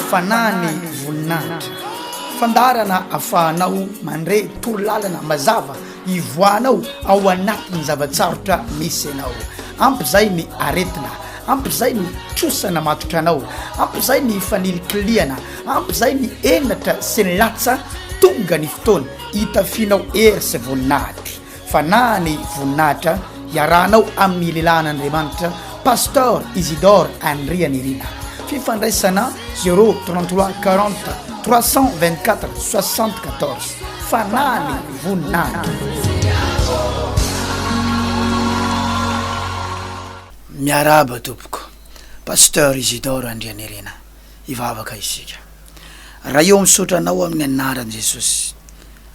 fanany voninahitra fandarana afahanao mandre torolalana mazava ivoanao ao anatin'ny zavatsarotra misy anao ampy zay ny aretina ampy zay ny trosana matotra anao ampy zay ny fanilikiliana ampy zay ny enatra sy ny latsa tonga ny fotoana hitafinao hery sy voninahitra fanany voninahitra iarahanao amin'ny lehilahin'Andriamanitra Pasteur Isidore Andrianirina fifandraisana 033 40 324 74 fanany voninahitra. Miaraba tompoko Pasteur Isidore Andrianirina ivavaka isika raha eo misotranao amin'ny anaran'i Jesosy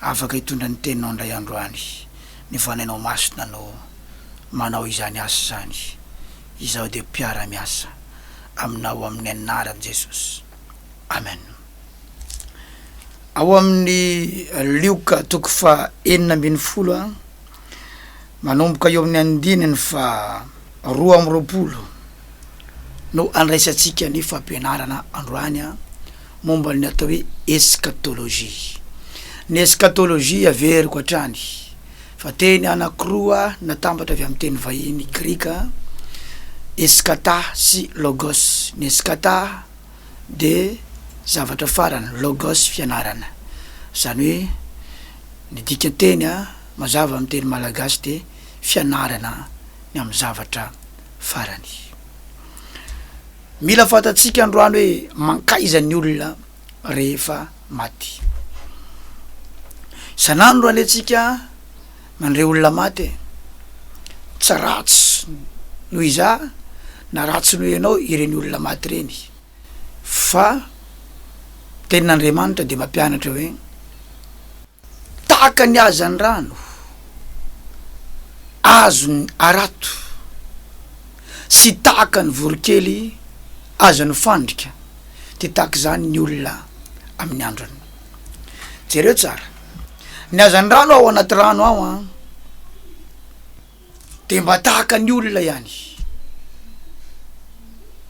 afaka hitondra ny teninao indray androany ny fanainao masina no manao izany asa zany izaho dia mpiara-miasa aminao amin'ny anaran'i Jesosy amen. Ao amin'ny Lioka toko fa 9:10 manomboka eo amin'ny andininy fa 2:20 no andraisantsika ny fampianarana androany momba ny atao hoe eschatologie. Ny eschatologie averiko hatrany fa teny anakiroa natambatra avy amin'ny teny vahiny grika eskata sy logos. Ny eskata de zavatra farana, logos fianarana, zany hoe ny dikateny mazava amin'ny teny malagasy de fianarana ny amin'ny zavatra farany. Mila fatatsika androany hoe mankaiza ny olona rehefa maty. Sanandro aletsika mandre olona maty tsy ratsy noho iza na ratsy noho ianao ireny olona maty reny fa tenin'Andriamanitra de mampianatra hoe tahaka ny azan'ny rano azony arato sy tahaka ny vorokely azony fandrika de tahaka zany ny olona amin'ny androny. Jereo tsara ny azan'ny rano ao anaty rano ao de mba tahaka ny olona ihany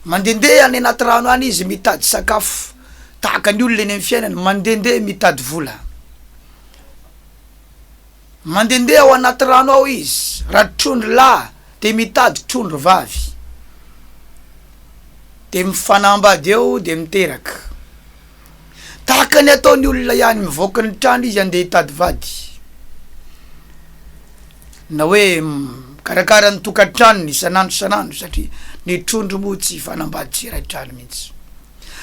mandendeha any anaty rano any izy mitady sakafo tahaka ny olona eny amin'ny fiainany mandendeha mitady vola mandendeha ao anaty rano ao izy raha trondro lahy de mitady trondro vavy de mifanambady eo de miteraka tahaka ny ataony olona ihany mivoaka ny trano izy andeha hitady vady na hoe karakara ny tokantranony isanandro satria ny trondro moa tsy fanambady tsiray trano mihitsy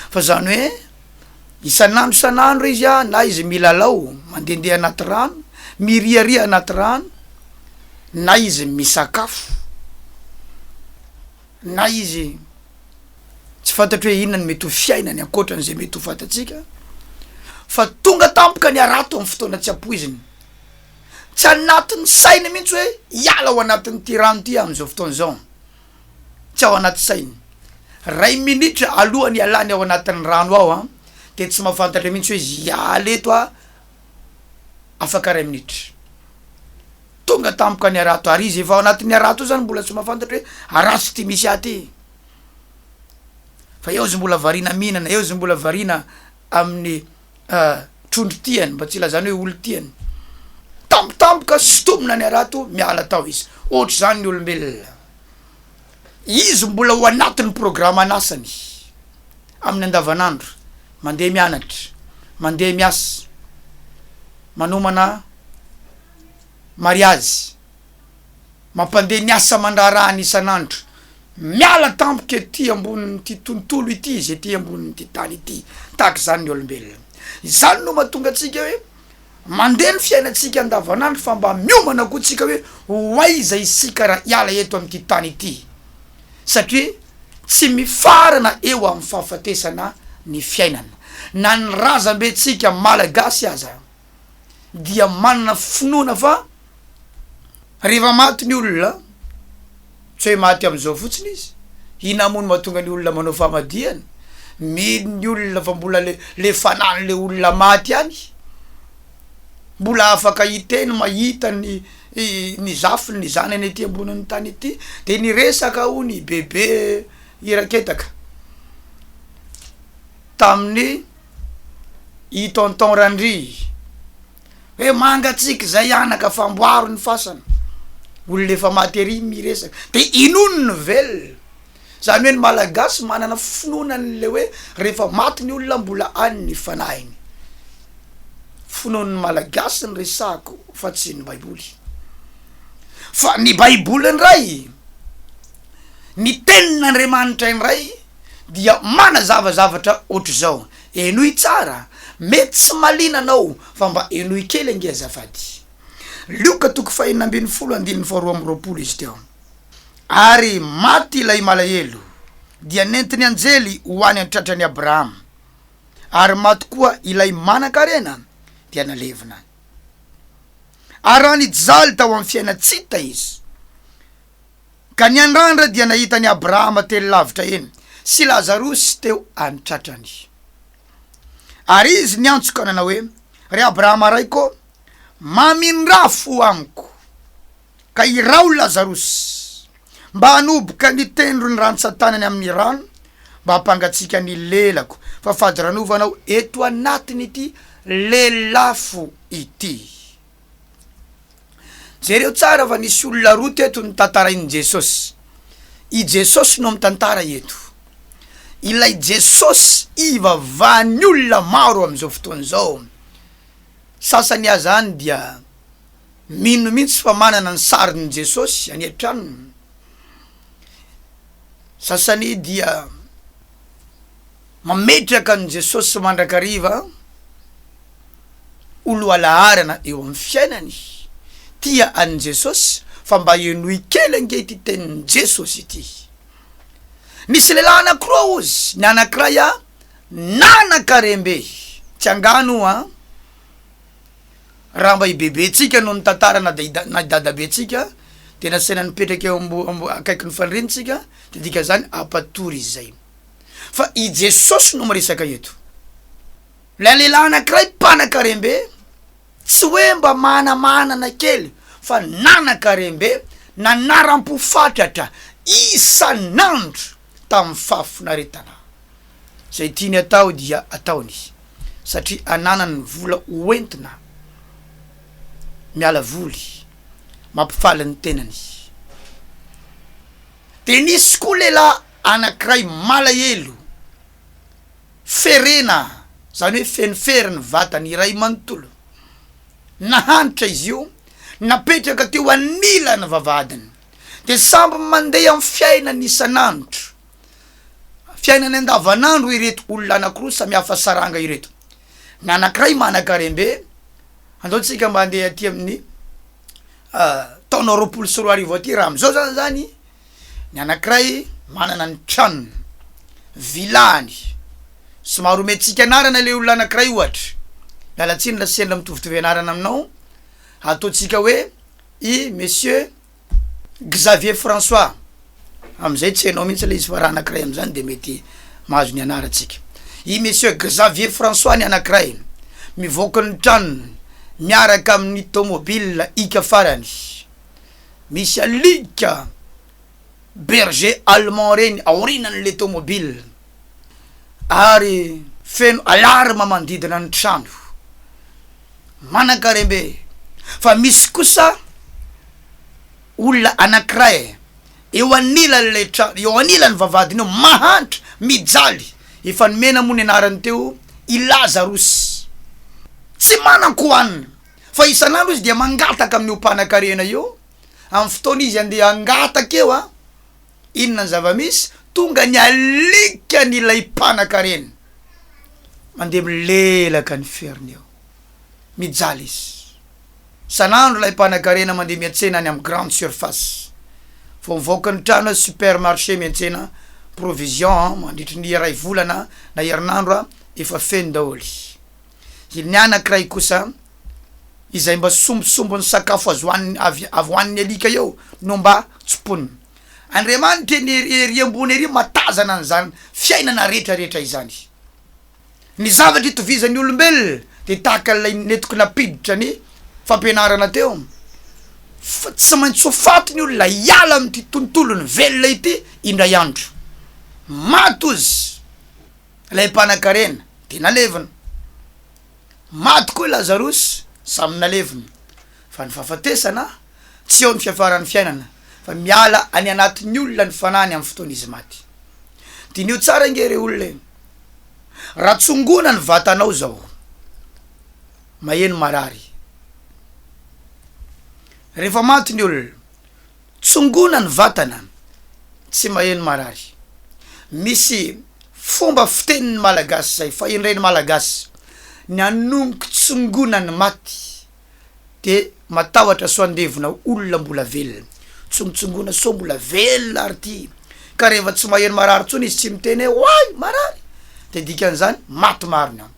fa zany hoe isanandro izy na izy milalao mandendeha anaty rano miriaria anaty rano na izy misakafo na izy tsy fantatro hoe inona ny mety ho fiainany ankoatran'izay mety ho fantatsika fa tonga tampoka ny arato amin'ny fotoana tsy ampoiziny tsy anatin'ny sainy mihitsy hoe hiala ao anatin'ny ty rano ty amin'izao fotoana zao tsy ao anaty sainy ray minitra alohany ialany ao anatin'ny rano ao de tsy mahafantatra mihitsy hoe hiala eto afaka ray minitra tonga tampoka ny arato ary izy efa ao anatin'ny arato zany mbola tsy mahafantatra hoe aratsy ty misy aty fa eo izy mbola varina mihinana eo izy mbola varina amin'ny trondro tiany mba tsy lazany hoe olo tiany tampotampoka sitomina ny arato miala tao izy ohatry zany ny olombelona izy mbola ho anatin'ny programme anasany amin'ny andavanandro mandeha mianatra mandeha miasa manomana mariazy mampandeha ny asa mandrarahany isanandro miala tampoka ety ambonin'ny ty tontolo ity izy ety ambonin'ny ty tany ity tahaka zany ny olombelona izany no mahatonga atsika hoe mandeha ny fiainatsika andavanandro fa mba miomana koa tsika hoe hoaiza isika raha hiala eto amin'ity tany ity satria tsy mifarana eo amin'ny fahafatesana ny fiainana na ny razam-betsika malagasy aza dia manana finoana fa rehefa maty ny olona tsy hoe maty am'izao fotsiny izy ina mono mahatonga ny olona manao famadihana mily ny olona fa mbola le fanany le olona maty any mbola afaka hiteny mahita ny zafiny ny zanany ety ambonin'ny tany ity de ny resaka ho ny bebe iraketaka tamin'ny i tonton Randry hoe mangatsika zay anaka famboaro ny fasana olona efa maty ery miresaka de inonony vel zany hoe ny malagasy manana finoanan'le hoe rehefa maty ny olona mbola any ny fanahiny finoan'ny malagasy ny resako fa tsy ny baiboly fa ny baiboly ndray ny tenin'Andriamanitra indray dia mana zavazavatra ohatr' zao enoy tsara mety tsy malinanao fa mba enoy kely ange azafady Luka 5:12 izy teo ary maty ilay malahelo dia nentiny anjely ho any an-tratrany Abrahama ary maty koa ilay manan-karena dia nalevina ary raha nijaly tao amin'ny fiainatsita izy ka ny andrandra dia nahita ny Abrahama telo lavitra eny sy Lazarosy teo an-tratrany ary izy niantsoka nanao hoe ry Abrahama raiko mamindrafo amiko ka irao Lazarosy mba hanoboka ny tendro ny rano-tsatanany amin'ny rano mba hampangatsika ny lelako fa fady ranovanao eto anatiny ity lelafo ity jereo tsara fa nisy olona roa teto ny tantarain'i Jesosy i Jesosy no mitantara eto ilay Jesosy ivavahany olona maro am'izao fotoana zao sasany azany dia mino mihitsy fa manana ny sarin'i Jesosy any an-tranony sasany dia mametraka ny Jesosy mandrakariva olo alaharana eo amin'ny fiainany tia an Jesosy fa mba enoy kely ange ity tenin'ny Jesosy ity nisy lehilahy anankiroa ozy ny anankiray nanan-karembe tsy angano raha mba ibebetsika no ny tantara na dadabentsika de nasaina nipetraky eo akaiky ny fanirinotsika de dika zany apatory izy zay fa i Jesosy no miresaka eto la lehilahy anankiray mpanan-karembe tsy hoe mba manamanana kely fa nanan-karembe nanaram-pofatratra isan'andro tamin'ny fafinaretana zay tiany atao dia ataony satria ananany vola hoentina miala voly mampifaly ny tenany de nisy koa lehilahy anankiray malahelo ferena zany hoe fenifery ny vatany iray manontolo nahanitra izy io napetraka teo anilany vavadiny de samby mandeha amin'ny fiainany isan'andro fiainany andavanandro ireto olona anankiroa samihafa saranga ireto ny anankiray manan-karembe andaotsika mandeha aty amin'ny taona 24 aty raha am'izao zany ny anankiray manana ny tranony vilany somary ometsika anarana le olona anankiray ohatra lalatsiny lasendra mitovitovy anarana aminao ataotsika hoe i monsieur Xavier François am'izay tsy hainao mihitsy le izy fa raha anankiray am'izany de mety mahazo ny anaratsika i monsieur Xavier François ny anankiray mivoaka ny tranony miaraka amin'ny tomobile ika farany misy alika berger allemand reny aorinan'le tomobile ary feno alarma mandidina ny trano manan-karembe fa misy kosa olona anankiray eo anilany eo anilany vavadiny eo mahantra mijaly efa nomena moa ny anarany teo i Lazarosy tsy manan-kohanina fa isan'andro izy dia mangataka amin'ny mpanankarena eo amin'ny fotoana izy andeha angataka eo inona ny zava-misy tonga ny alika n'ilay mpanankarena mandeha milelaka ny feriny eo mijaly izy san'andro lay mpanankarena mandeha miantsena any amin'ny grande surface fa mivoaka ny trano supermarché miantsena provision mandritry ny ray volana na herinandro efa feno daholy ny anankiray kosa izay mba sombosombony sakafo azo hoan'ny alika eo no mba tsoponiny Andriamanitra ery ambony ery matazana an'izany fiainana rehetrarehetra izany ny zavatra itovizan'ny olombelona de tahaka lay netiko napiditra ny fampianarana teo tsy maintsy ho faty ny olona hiala amin'ity tontolo ny velona ity indray andro maty ozy lay mpanan-karena de nalevina maty koa Lazarosy samy nalevina fa ny fahafatesana tsy eo ny fiafarany fiainana fa miala any anatin'ny olona ny fanany amin'ny fotoana izy maty. Dinio tsara ngere olona raha tsongona ny vatanao zao maheno marary. Rehefa maty ny olona tsongona ny vatana tsy maheno marary. Misy fomba fitenin'ny malagasy zay fa enireny malagasy ny anonoky tsongona ny maty de matahotra soandevina olona mbola velona tsongotsongona so mbola velona ary ty ka rehefa tsy maheno marary tsony izy tsy miteny oay marary de dikan'izany maty marina.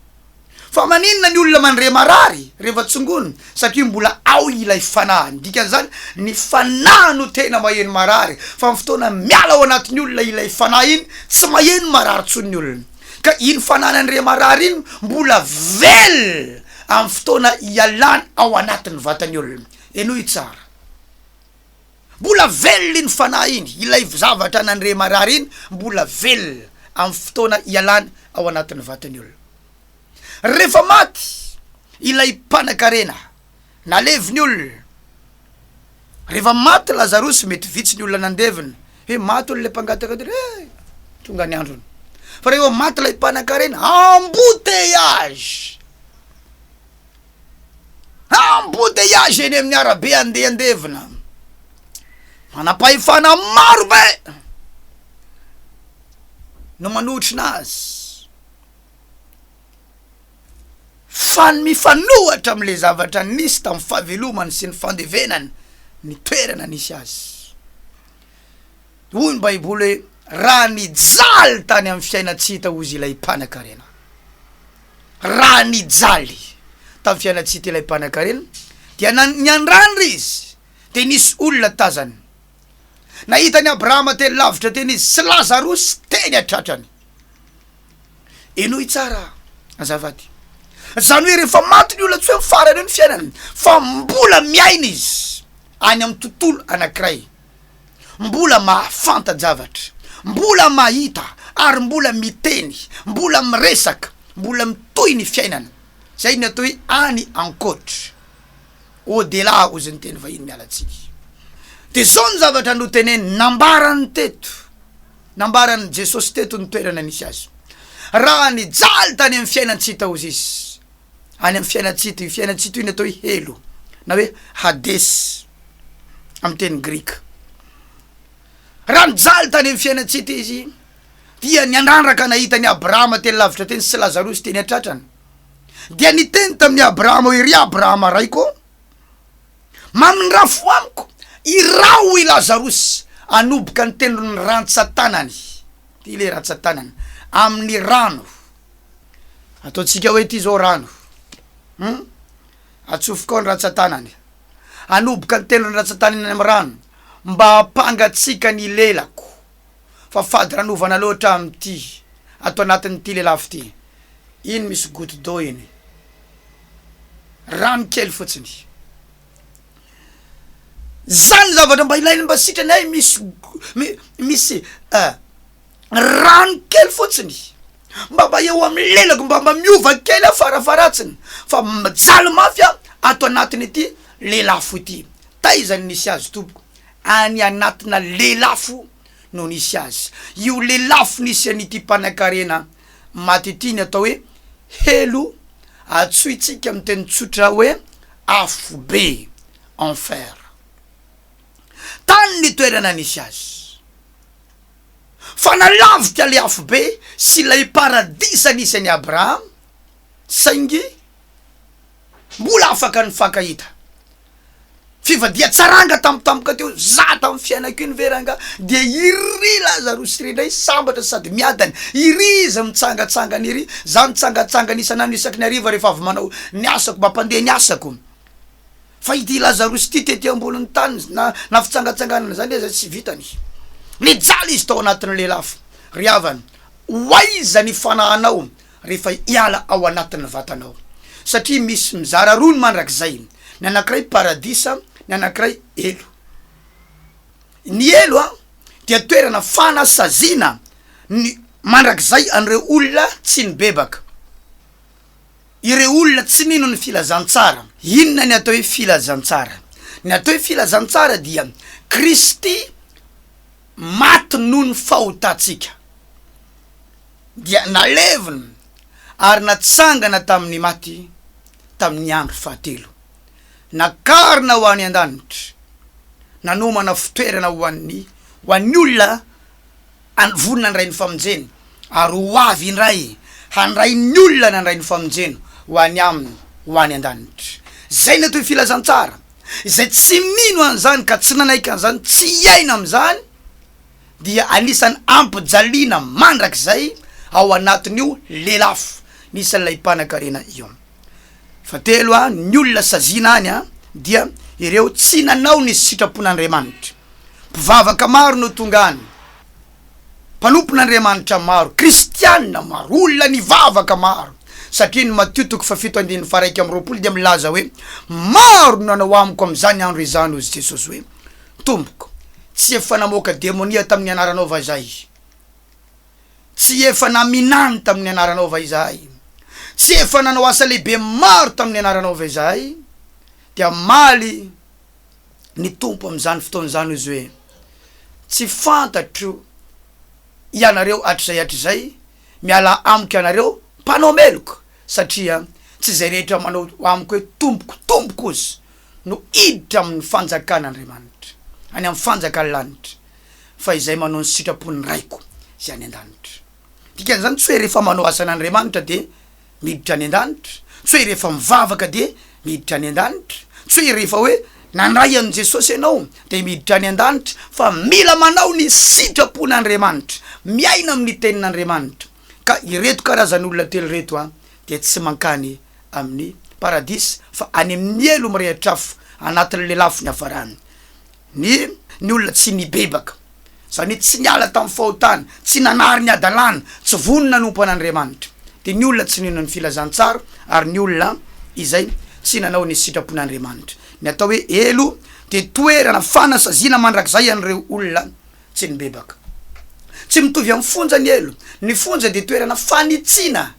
Fa maninona ny olona mandre marary rehefa tsongona satria mbola ao ilay fanahany. Dikan'izany ny fanahy no tena maheno marary fa fotoana miala ao anatin'ny olona ilay fanahy iny tsy maheno marary tsony ny olona ka iny fanahy andre marary iny mbola vel amin'ny fotoana ialany ao anatin'ny vatan'ny olona. Enoy tsara mbola vel iny fanahy iny ilay zavatra nandre marary iny mbola vel amin'ny fotoana ialany ao anatin'ny vatan'ny olona. Rehefa maty ilay mpanan-karena naleviny olona, rehefa maty Lazarosy mety vitsy ny olona nandevina maty olona le mpangataka tonga ny androny. Fa rehefa maty ilay mpanan-karena embouteillage eny amin'ny arabe andevina manam-pahefana maro be no manotrina azy fa mifanohatra am'le zavatra nisy tamin'ny fahavelomany sy ny fandevenany ny toerana nisy azy. Hoy ny Baiboly raha nijaly tany amin'ny fiaina tsy hita ozy ilay mpanan-karena. Raha nijaly tamin'ny fiaina tsy hita ilay mpanan-karena dia niandrandra izy de nisy olona tazany. Nahita ny Abrahama teny lavitra teny izy sy Lazarosy teny atratrany. Enoy tsara azafady. Zany hoe rehefa maty ny olona tsy hoe mifarany ny fiainany fa mbola miaina izy any amin'ny tontolo anankiray, mbola mahafanta-javatra, mbola mahita ary mbola miteny, mbola miresaka, mbola mitoy ny fiainana. Zay ny atao hoe any ankoatra au-delà ozy ny teny vahiny mialatsika. De zao ny zavatra no teneny nambarany teto, nambarany Jesosy teto ny toerana nisy azy. Raha nijaly tany amin'ny fiainany tsy hita ozy izy any amin'ny fiainatsito, fiainatsito iny atao hoe helo na hoe Hades amin'ny teny grika. Raha nijaly tany amin'ny fiainatsito izy dia niandrandra nahita ny Abrahama teny lavitra teny sy Lazarosy teny atratrany dia niteny tamin'ny Abrahama hoe ry Abrahama raiko mamindrafo amiko irao i Lazarosy anoboka ny tendrony rantsan-tanany ty le rantsan-tanany amin'ny rano. Ataotsika hoe ty zao rano atsofoka ny rantsan-tanany anoboka ny tendrony rantsan-tanany amin'ny rano mba hampangatsika ny lelako fa fady ranovana loatra amin'ity ato anatin'ity lelafo ty. Iny misy goutte d'eau iny rano kely fotsiny. Zany zavatra mba ilainy mba sitrany ay misy rano kely fotsiny mba eo amin'ny lelako mba miova kely afarafaratsiny fa mijaly mafy ato anatiny ity lelafo ity. Taizany nisy azy tompoko any anatina lelafo no nisy azy. Io lelafo nisy an'ity mpanan-karena maty ity ny atao hoe helo, atsoitsika amin'ny teny tsotra hoe afo be, enfer. Tany ny toerana nisy azy. Fa nalavitra le afo be sy lay paradisa nisy any Abraham saingy mbola afaka ny fankahita. Fivadia tsaranga tampotampoka teo za tamin'ny fiainako iny veranga dia iry Lazarosy ry ndray sambatra sady miadany iry izy mitsangatsangana iry za mitsangatsangana isanandro isaky ny hariva rehefa avy manao ny asako mba mpandeha ny asako. Fa ity Lazarosy ty tety amboniny tany na fitsangatsanganana zany izy tsy vitany. Nijaly izy tao anatin'ny lelafo. Ry havana, oaiza ny fanahanao rehefa iala ao anatin'ny vatanao. Satria misy mizara roa ny mandrakizay. Ny anankiray paradisa, ny anankiray elo. Ny elo dia toerana fanasazina ny mandrakizay an'ireo olona tsy nibebaka, ireo olona tsy nino ny filazantsara. Inona ny atao hoe filazantsara? Ny atao hoe filazantsara dia Kristy maty noho ny fahotatsika, dia nalevina ary natsangana tamin'ny maty tamin'ny andro fahatelo, nakarina ho any an-danitra, nanomana fitoerana ho an'ny olona vonona andray ny famonjeny, ary ho avy indray handray ny olona nandray ny famonjeny ho any aminy ho any an-danitra. Zay ny atao filazantsara, izay tsy mino an'izany ka tsy nanaiky an'izany, tsy iaina am'izany, dia anisany ampijaliana mandrakizay ao anatin'io lelafo nisan'ilay mpanan-karena io. Fahatelo ny olona saziana any dia ireo tsy nanao ny sitrapon'Andriamanitra. Mpivavaka maro no tonga any, mpanompon'Andriamanitra maro, kristianina maro, olona nivavaka maro. Satria ny Matteo 7:1 dia milaza hoe maro nanao amiko am'izany andro izany ozy Jesosy hoe tompoko, tsy efa namoaka demonia tamin'ny anaranao va izahay? Tsy efa naminany tamin'ny anaranao va izahay? Tsy efa nanao asa lehibe maro tamin'ny anaranao va izahay? Dia maly ny tompo am'izany fotoan'izany izy hoe tsy fantatro ianareo hatrizay miala amiko ianareo mpanao meloko, satria tsy zay rehetra manao amiko hoe tompoko ozy no iditra amin'ny fanjakan'Andriamanitra, any amin'ny fanjakany lanitra, fa izay manao ny sitrapony raiko sy any an-danitra. Dikan'izany tsy hoe rehefa manao asan'Andriamanitra de miditra any an-danitra, tsy hoe rehefa mivavaka de miditra any an-danitra, tsy hoe rehefa hoe nandray an' Jesosy ianao de miditra any an-danitra, fa mila manao ny sitrapon'Andriamanitra, miaina amin'ny tenin'Andriamanitra. Ka ireto karazan'olona telo reto de tsy mankany amin'ny paradisy, fa any amin'ny elo mirehitr'afo anatin'ny lelafo ny hafarany. Ny olona tsy nibebaka, zany tsy niala tamin'ny fahotana, tsy nanary ny adalàna, tsy vonona nompon'Andriamanitra. De ny olona tsy nino ny filazantsara, ary ny olona izay tsy nanao ny sitrapon'Andriamanitra. Ny atao hoe elo de toerana fanasaziana mandrakizay an'ireo olona tsy nibebaka. Tsy mitovy amin'ny fonja ny elo. Ny fonja de toerana fanitsina,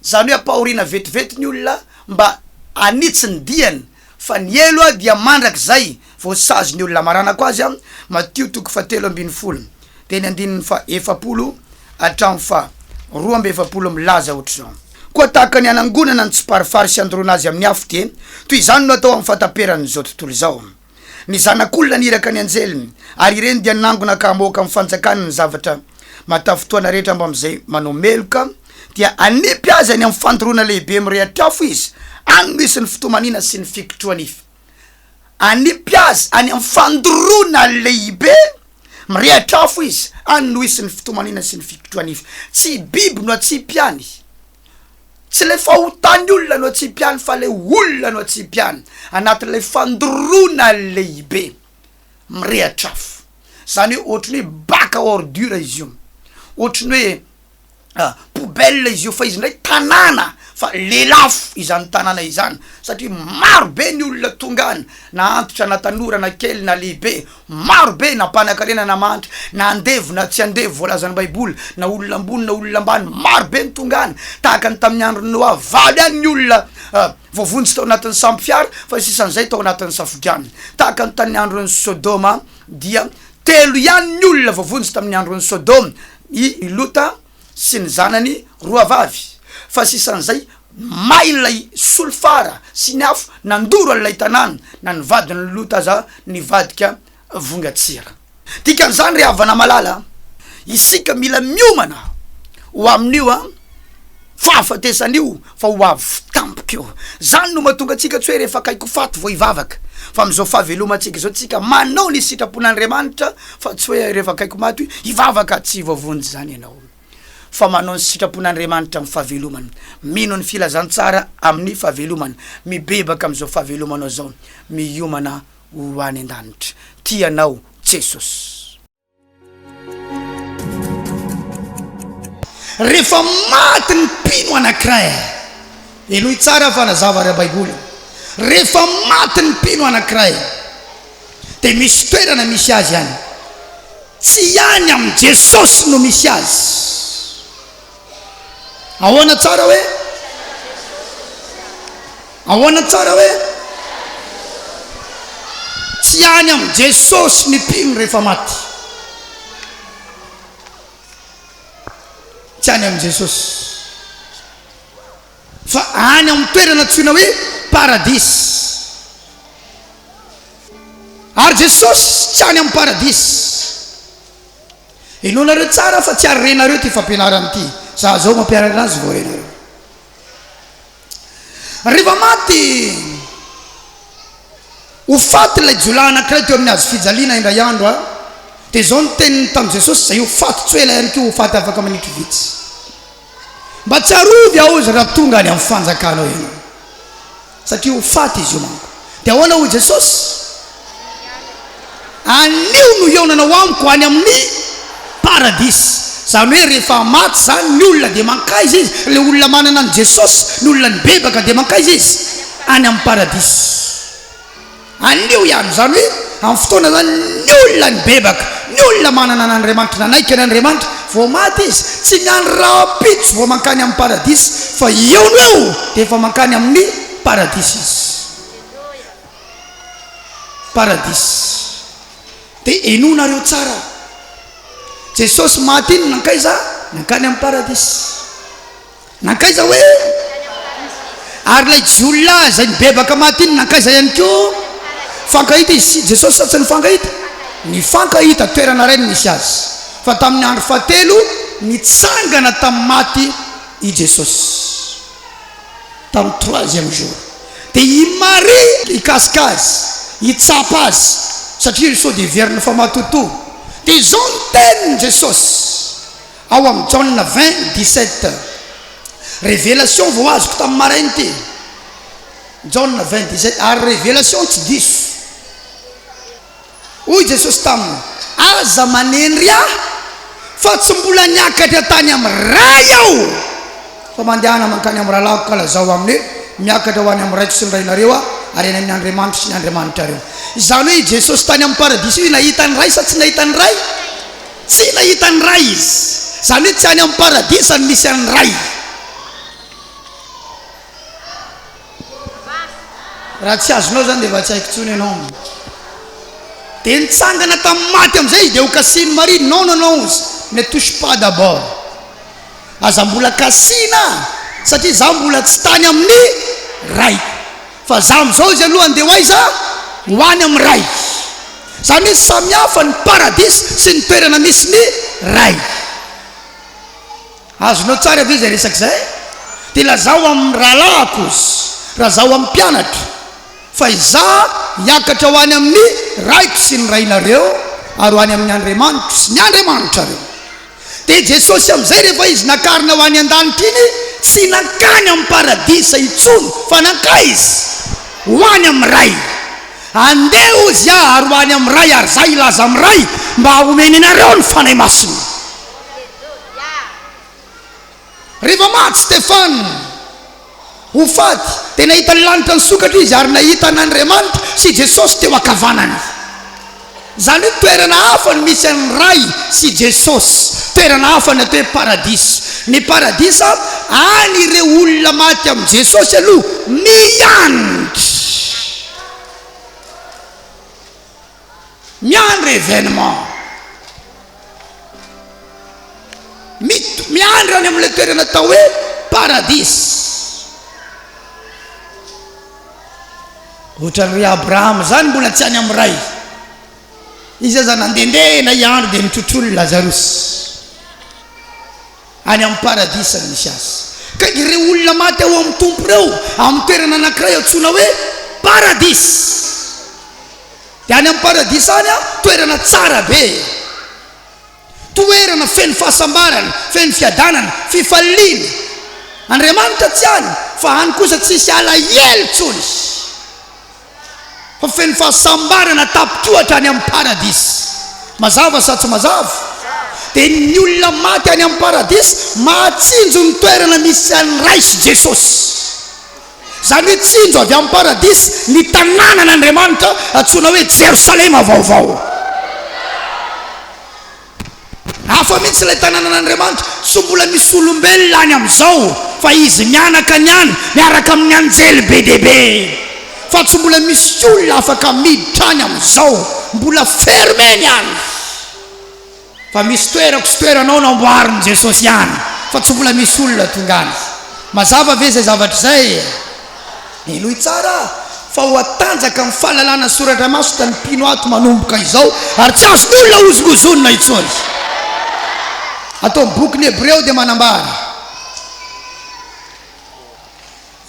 zany hoe ampahoriana vetivety ny olona mba anitsy ny diany, fa ny elo dia mandrakizay voasazy ny olona maranako azy Matteo 7:20 de ny 7 hatramin'ny 12 milaza ohatr'izao. Koa tahaka ny anangonana ny tsiparifary sy andorona azy amin'ny afo de toy izany no atao amin'ny fataperan'izao tontolo izao. Ny zanak'olona niraka ny anjeliny, ary ireny dia nangona ka hamoaka amin'ny fanjakany ny zavatra matafotoana rehetra mba am'izay manao meloka, dia anipy azy any amin'ny fandoroana lehibe mirehitr'afo izy, any no isy ny fitomanina sy ny fikitronify. Anipy azy any amin'ny fandoroana lehibe mirehitr'afo izy, any no isy ny fitomanina sy ny fikitronify. Tsy biby no atsipiany, tsy le fahotany olona no atsipiany, fa le olona no atsipiany anatin'ilay fandoroana lehibe mirehitr'afo. Zany hoe ohatrany hoe baka ordure izy io, ohatrany hoe poubelle izy io, fa izy ndray tanàna, fa lelafo izany tanàna izany, satria maro be ny olona tongany, na antitra na tanora na kely na lehibe, maro be na mpanan-karena na mantra, na andevo na tsy andevo voalazan'ny baiboly, na olona ambony na olona ambany, maro be ny tongany. Tahaka ny tamin'ny andro Noa, valy any ny olona voavonjy tao anatin'ny sampiara, fa sisan'izay tao anatin'ny safidianina. Tahaka ny tamin'ny andron'ny Sodoma dia 3 ihany ny olona voavonjy tamin'ny andron'ny Sodoma, i Lota sy ny zanany 2 vavy, fa sisan'izay mailay solfara sy ny afo nandoro an'ilay tanàna, na nivadiny Lota aza nivadika vongatsira. Dikan'izany re havana malala, isika mila miomana ho amin'io fahafatesan'io, fa ho avy tampoka io. Zany no mahatonga atsika tsy hoe rehefa akaiko faty vao hivavaka, fa am'izao fahavelomantsika zao tsika manao ny sitrapon'Andriamanitra, fa tsy hoe rehefa akaiko maty hivavaka tsy voavonjy zany ianao, fa manao ny sitrapon'Andriamanitra amin'ny fahavelomana, mino ny filazantsara amin'ny fahavelomana, mibebaka am'izao fahavelomanao zao, miomana ho any an-danitra. Tianao Jesosy. Rehefa maty ny mpino anankiray, elohy tsara fanazava ra baiboly, rehefa maty ny mpino anankiray de misy toerana misy azy any, tsy any amin'ny Jesosy no misy azy, ahoana tsara hoe ahoana tsara hoe tsy any am Jesosy ny mpino rehefa maty, tsy any am Jesosy fa any am toerana tsoina hoe paradisy. Ary Jesosy tsy any am paradisy. Ianao nareo tsara fa tsy ary renareo ty fampianarana ty, za zao mampianatra azy vao renareo. Rehefa maty ho faty ilay jolahy anankiray teo amin'ny hazo fijaliana indray andro a, dia zao ny teniny tamin'i Jesosy, zay ho faty tsoela ihany koa ho faty afaka manitry vitsy, mba tsy arovy ao izy raha tonga any amin'ny fanjakanao ianao, satria ho faty izy io manko. Dia ahoana hoy Jesosy? Anio no ionanao amiko any amin'ny paradisy. Zany hoe rehefa maty zany ny olona dia mankaiza izy, le olona manana an Jesosy, ny olona ny bebaka dia mankaiza izy any amin'ny paradisy. Anio ihany, zany hoe amin'ny fotoana zany ny olona ny bebaka, ny olona manana an'Andriamanitra, nanaiky an'Andriamanitra, vao maty izy tsy miandry raha pitso vao mankany amin'ny paradisy, fa eo no eo dia efa mankany amin'ny paradisy izy. Paradisy. Dia enonareo tsara, Jesosy maty iny nankaiza? Nankany amin'ny paradisy. Nankaiza hoe? Ary lay jolahy zay nibebaka maty iny nankaiza ihany koa? Fankahita izy Jesosy sa tsy nifankahita? Nifankahita toerana iray misy azy. Fa tamin'ny andro fahatelo nitsangana tamin'ny maty i Jesosy, tamin'ny 3e jour. Dia i Marie ikasika azy, itsapa azy, satria sao dia verina fa matoto. Dia zao ny teniny Jesosy ao amin'ny Jean 20:17, révélation vao azoko tamin'ny marainy ty, Jean 20:17, ary révélation tsy diso. Hoy Jesosy taminy, aza manendry aho fa tsy mbola niakatra tany amin'ny ray aho, fa mandehana mankany amin'ny rahalako kalazao aminy miakatra ho any amin'ny raiko sy ny rainareo a, ary any amin'ny Andriamanitra sy ny Andriamanitra reo. Izany hoe Jesosy tany amin'ny paradisy io nahita ny ray sa tsy nahita ny ray? Tsy nahita ny ray izy. Zany hoe tsy any amin'ny paradisy ny misy any ray. Raha tsy azonao zany dia efa tsy haiko tsony ianao. Dia nitsangana tamin'ny maty amin'izay izy dia ho kasiny Marie, non non non, ne touche pas d'abord. Aza mbola kasina satria za mbola tsy tany amin'ny ray, fa za amin'izao izy alohany dia hoaiza ho any amin'ny ray. Zany hoe samihafa ny paradisy sy ny toerana misy ny ray. Azonao tsara ve izay resak'izay? Dia lazao amin'ny rahalahako izy, raha zaho amin'ny mpianatra, fa iza hiakatra ho any amin'ny raiko sy ny rainareo, ary ho any amin'ny Andriamanitra sy ny Andriamanitra reo. Dia Jesosy amin'izay rehefa izy nakarina ho any an-danitra iny, tsy nankany amin'ny paradisa intsony, fa nankaiza ho any amin'ny ray. Andeha ozy ary ho any amin'ny ray, ary za ilaza amin'ny ray mba homeny anareo ny fanahy masina. Rehefa maty Stefana ho faty dia nahita ny lanitra nisokatra izy, ary nahita n'Andriamanitra sy Jesosy teo ankavanany. Zany hoe toerana hafa ny misy any ray sy Jesosy, toerana hafa ny atao hoe paradisy. Ny paradisa any ireo olona maty amin'ny Jesosy aloha miandry, miandry événement, miandry any amin'ilay toerana atao hoe paradisy. Ohatran'ny hoe Abrahama zany mbola tsy any amin'ny ray, izy aza nandendehana iandro dia nitrotrony Lazarosy, any amin'ny paradisy ny misy azy. Ka ireo olona maty ao amin'ny tompo reo amin'ny toerana anankiray antsoina hoe paradisy. Dia any amin'ny paradisy any a toerana tsara be, toerana feno fahasambarana, feno fiadanana, fifaliana. Andriamanitra tsy any, fa any kosa tsisy alahelo tsony, fa feno fahasambarana tapitohatra any amin'ny paradisy. Mazava sa tsy mazava? Dia ny olona maty any amin'ny paradisy mahatsinjo ny toerana misy any ray sy Jesosy. Zany hoe tsinjo avy amin'ny paradisy ny tanànan'Andriamanitra antsoina hoe Jerosalema vaovao. afa mihitsy ilay tanànan'Andriamanitra so mbola misy olombelona any am'izao fa izy mianaka niany miaraka amin'ny anjely be dehibe fa tsy mbola misy olona afaka miditra any am'izao mbola fermeny any fa misy toerako sy toeranao namboarin' Jesosy ihany fa tsy mbola misy olona tonga any mazava ve zay zavatra zay elohy tsara fa ho atanjaka amin'ny fahalalana soratra maso tany mpino ato manomboka izao ary tsy azon'olona ozongozonina itsony atao bokyny Hebreo dia manambara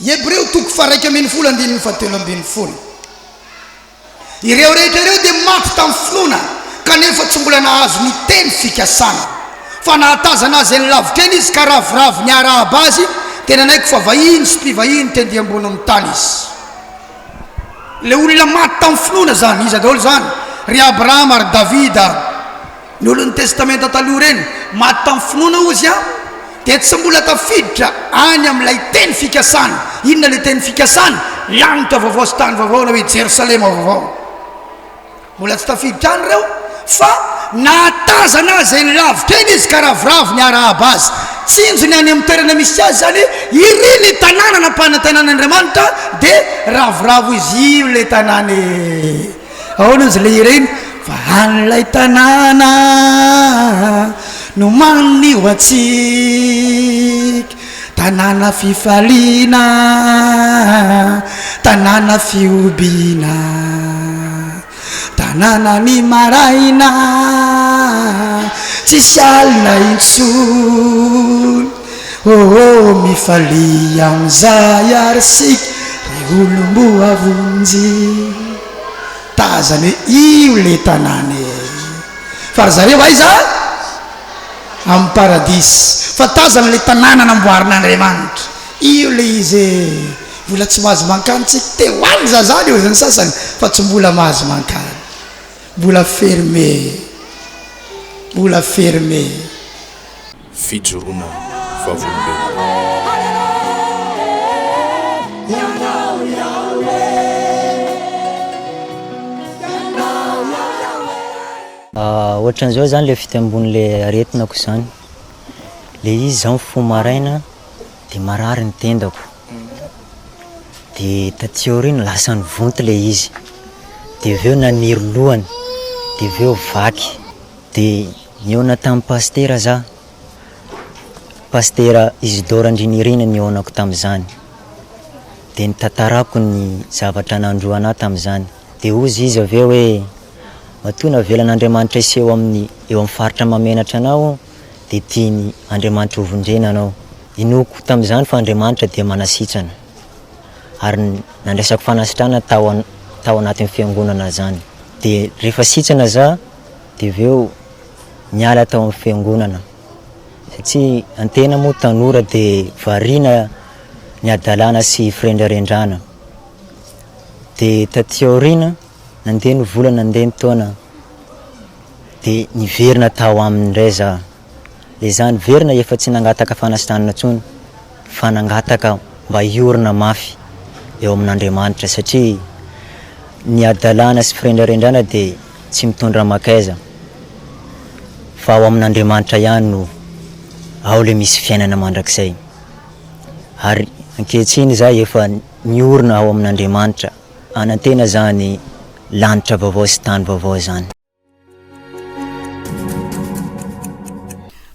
Hebreo 2:1-7 ireo rehetra ireo dia maty tamin'ny finoana kanefa tsy mbola nahazo ny teny fikasana fa nahatazana azy ny laviteny izy ka ravoravo ny arahaba azy tena naiko fa vahiny sy mpivahiny tendy ambony amin'ny tany izy le olona maty tamin'ny finoana zany izy daholo zany ry Abrahama ary Davida ny olon'ny testamenta taloha reny maty tamin'ny finoana ozy a dia tsy mbola tafiditra any amin'ilay teny fikasana inona le teny fikasana lanitra vaovao sy tany vaovao na hoe Jerosalema vaovao mbola tsy tafiditra any reo fa nahatazana azy ny laviteny izy ka ravoravo ny arahaba azy tsinjony any amin'ny toerana misy azy zany ireny tanàna nampahana tanàn'Andriamanitra dia ravoravo izy io le tanàna ahoana izy le ireny fa an'ilay tanàna no manny ho atsika tanàna fifaliana tanàna fiobiana tanàna ny maraina tsisy alina intsony mifalia am'izay ary sika ry olombo avonjy tazany hoe io le tanàna fa ry zareo aiza amin'ny paradisy fa tazana le tanàna namboarin'Andriamanitra io le izy mbola tsy mahazo mankany tsy teo any za zany eo zany sasany fa tsy mbola mahazo mankany mbola fermé fijorona vavolobe ohatran'izao zany le fity ambon'le aretinako zany le izy zao fo maraina dia marary ny tendako dia taty aoriana lasa ny vonto le izy dia aveo naniry lohany dia aveo vaky dia niona tamin'ny pastera za pastera Isidore Andrinirina nionako tamin'izany dia nitantarako ny zavatra nandroana tamin'izany dia ozy izy aveo hoe matoa navelan'Andriamanitra iseho eo amin'ny faritra mamenatra anao dia tiany Andriamanitra hovondrena anao inoko tamin'izany fa Andriamanitra dia manasitrana ary nandraisako fanasitrana tao anatin'ny fiangonana zany dia rehefa sitrana za dia aveo niala tao amin'ny fiangonana satria antena moa tanora dia variana ny adalana sy firendrarendrana dia taty aoriana nandeha ny volana nandeha ny taona dia niverina tao amin'indray za le zany verina efa tsy nangataka fanasitrana intsony fa nangataka mba hiorina mafy eo amin'Andriamanitra satria ny adalana sy firendrarendrana dia tsy mitondra makaiza fa ao amin'Andriamanitra ihany no ao le misy fiainana mandrakizay ary ankehitriny za efa niorina ao amin'Andriamanitra anantena zany lanitra vaovao sy tany vaovao zany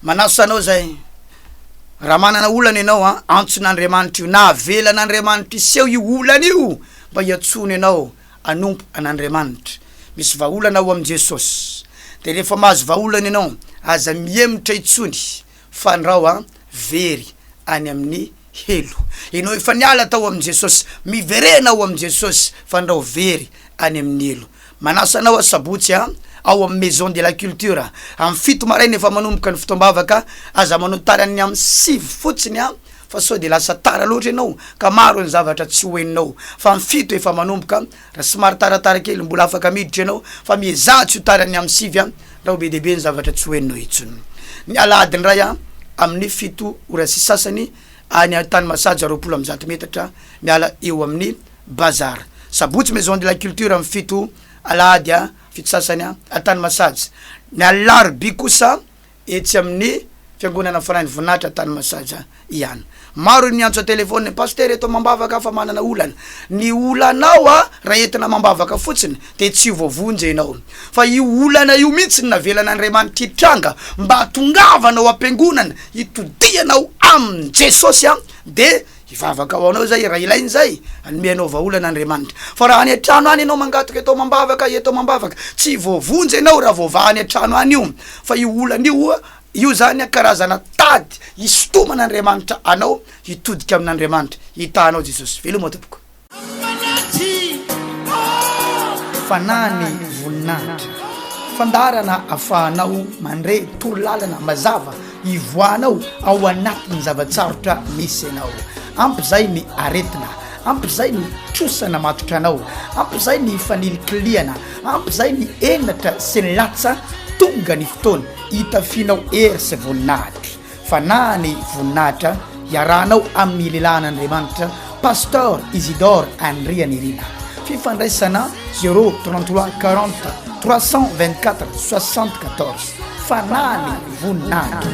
manaso anao zay raha manana olana ianao antson'Andriamanitra io na avelan'Andriamanitra iseho io olana io mba hiatsony ianao anompo an'Andriamanitra misy vahaolana ao amin'i Jesosy dia rehefa mahazo vahaolana ianao aza mihemitra itsony fandrao very any amin'ny helo ianao efa niala tao amin'i Jesosy miverena ao amin'i Jesosy fandrao very any amin'ny helo manasa anao sabotsy ao amin'ny maison de la culture amin'ny fito maraina efa manomboka ny fotoam-bavaka aza manotarany amin'ny 6 fotsiny fa sao de lasa tara loatra ianao ka maro ny zavatra tsy hoeninao fa amin'ny fito efa manomboka raha somary taratara kely mbola afaka miditra ianao fa mizatsy ho tarany amin'ny 6 raha be dehibe ny zavatra tsy hoeninao itsony ny aladiny ray amin'ny fito ora sy sasany any tany masaja 20 metatra miala eo amin'ny bazar sabotsy maison de la culture amin'ny fito alady fito sasany atany masaja ny alarby kosa etsy amin'ny fiangonana farany voninahitra tany Masaja ihany. Maro ny antso telefôny, pasteur eto mambavaka fa manana olana. Ny olanao raha entina mambavaka fotsiny de tsy voavonjy ianao. Fa io olana io mihitsy navelan'Andriamanitra tranga mba hatongavanao am-piangonana hitodianao amin'ny Jesosy de ivavaka ho anao zay raha ilainy zay anomeanao vaolan'Andriamanitra. Fa raha any an-trano any ianao mangataka eto mambavaka tsy voavonjy ianao raha voava any an-trano any io. Fa io olana io zany karazana tady isotoman'Andriamanitra anao hitodika amin'Andriamanitra hitanao Jesosy. Veloma tompoko. Fanany voninahitra, fandarana afahanao mandre torolalana mazava ivoanao ao anatin'ny zavatsarotra misy anao. Ampy zay ny aretina, ampy zay ny trosana matotra anao, ampy zay ny fanilikiliana, ampy zay ny enatra sy ny latsa tonga ny fotoana hitafianao hery sy voninahitra. Fanany voninahitra iarahanao amin'ny lehilahin'Andriamanitra Pasteur Isidore Andrianirina. Fifandraisana 033 40 324 74. Fanany voninahitra.